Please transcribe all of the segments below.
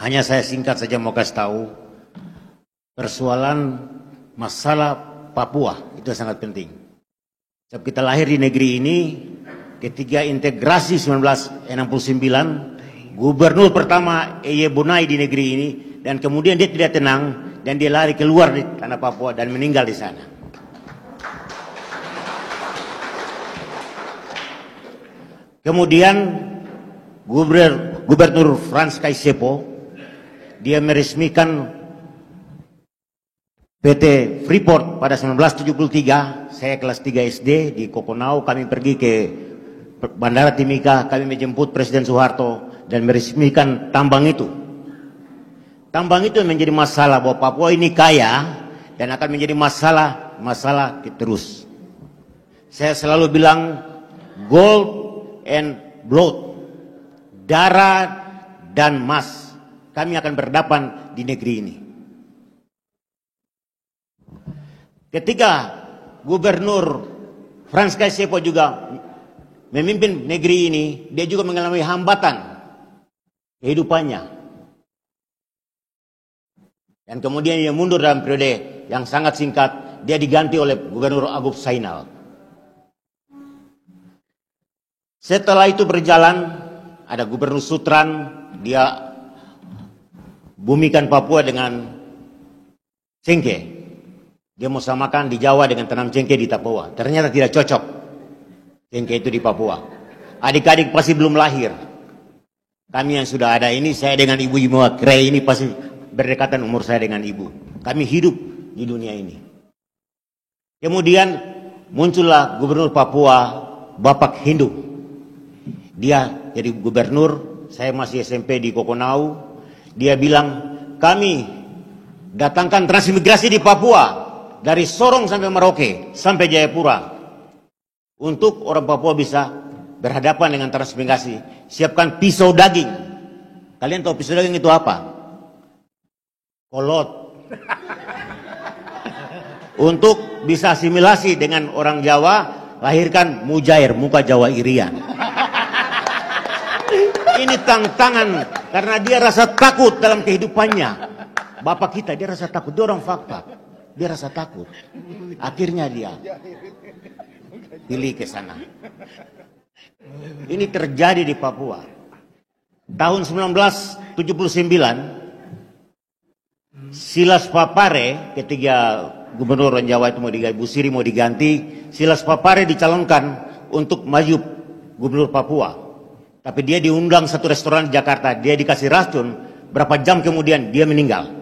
Hanya saya singkat saja mau kasih tahu, persoalan masalah Papua itu sangat penting. Sebab kita lahir di negeri ini, ketika integrasi 1969, gubernur pertama Eye Bonai di negeri ini, dan kemudian dia tidak tenang, dan dia lari keluar di tanah Papua dan meninggal di sana. Kemudian Gubernur Frans Kaisepo, dia meresmikan PT Freeport pada 1973. Saya kelas 3 SD di Kokonau, kami pergi ke Bandara Timika, kami menjemput Presiden Soeharto dan meresmikan tambang itu. Tambang itu menjadi masalah bahwa Papua ini kaya dan akan menjadi masalah terus. Saya selalu bilang gold and blood, darah dan emas, kami akan berhadapan di negeri ini. Ketika Gubernur Frans Kaisepo juga memimpin negeri ini, dia juga mengalami hambatan kehidupannya. Dan kemudian dia mundur dalam periode yang sangat singkat, dia diganti oleh Gubernur Agub Zainal. Setelah itu berjalan, ada Gubernur Sutran, dia bumikan Papua dengan cengkeh. Dia mau samakan di Jawa dengan tanam cengkeh di Papua. Ternyata tidak cocok cengkeh itu di Papua. Adik-adik pasti belum lahir. Kami yang sudah ada ini, saya dengan ibu-ibu Kray ini pasti berdekatan umur saya dengan ibu. Kami hidup di dunia ini. Kemudian muncullah Gubernur Papua, Bapak Hindu. Dia jadi gubernur, saya masih SMP di Kokonau. Dia bilang, kami datangkan transmigrasi di Papua, dari Sorong sampai Merauke, sampai Jayapura. Untuk orang Papua bisa berhadapan dengan transmigrasi. Siapkan pisau daging. Kalian tahu pisau daging itu apa? Kolot. Untuk bisa asimilasi dengan orang Jawa, lahirkan mujair, muka Jawa Irian. Ini tantangan karena dia rasa takut dalam kehidupannya. Bapak kita dia rasa takut, dia orang fakta. Dia rasa takut. Akhirnya dia pilih ke sana. Ini terjadi di Papua. Tahun 1979, Silas Papare, ketika Gubernur Jawa itu Bu Siri mau diganti, Silas Papare dicalonkan untuk maju Gubernur Papua. Tapi dia diundang satu restoran di Jakarta, dia dikasih racun, berapa jam kemudian dia meninggal.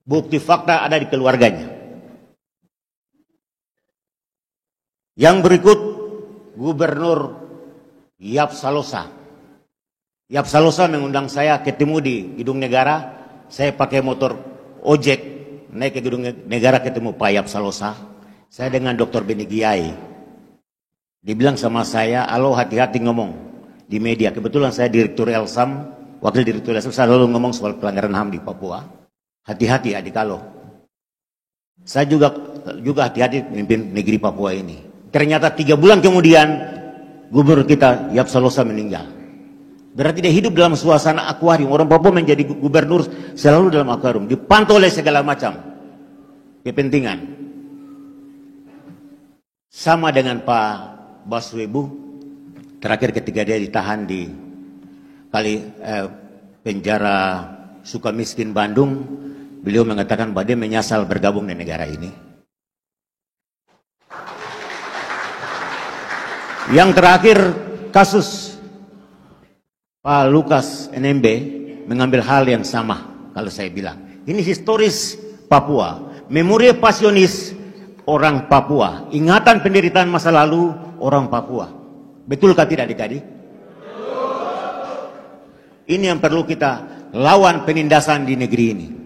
Bukti fakta ada di keluarganya. Yang berikut Gubernur Yap Salosa. Yap Salosa mengundang saya ketemu di Gedung Negara. Saya pakai motor ojek naik ke Gedung Negara ketemu Pak Yap Salosa. Saya dengan Dr. Beni Giai. Dibilang sama saya, alo hati-hati ngomong di media. Kebetulan saya Direktur Elsam, Wakil Direktur Elsam, saya selalu ngomong soal pelanggaran HAM di Papua. Hati-hati adik alo. Saya juga hati-hati memimpin negeri Papua ini. Ternyata 3 bulan kemudian, Gubernur kita Yap Salosa meninggal. Berarti dia hidup dalam suasana akuarium. Orang Papua menjadi gubernur selalu dalam akuarium. Dipantau oleh segala macam kepentingan. Sama dengan Pak Baswebu, terakhir ketika dia ditahan di penjara Sukamiskin Bandung, beliau mengatakan bahwa dia menyesal bergabung di negara ini. Yang terakhir kasus Pak Lukas NMB mengambil hal yang sama. Kalau saya bilang ini historis Papua, memori pasionis orang Papua, ingatan penderitaan masa lalu orang Papua. Betulkah tidak adik-adik? Ini yang perlu kita lawan penindasan di negeri ini.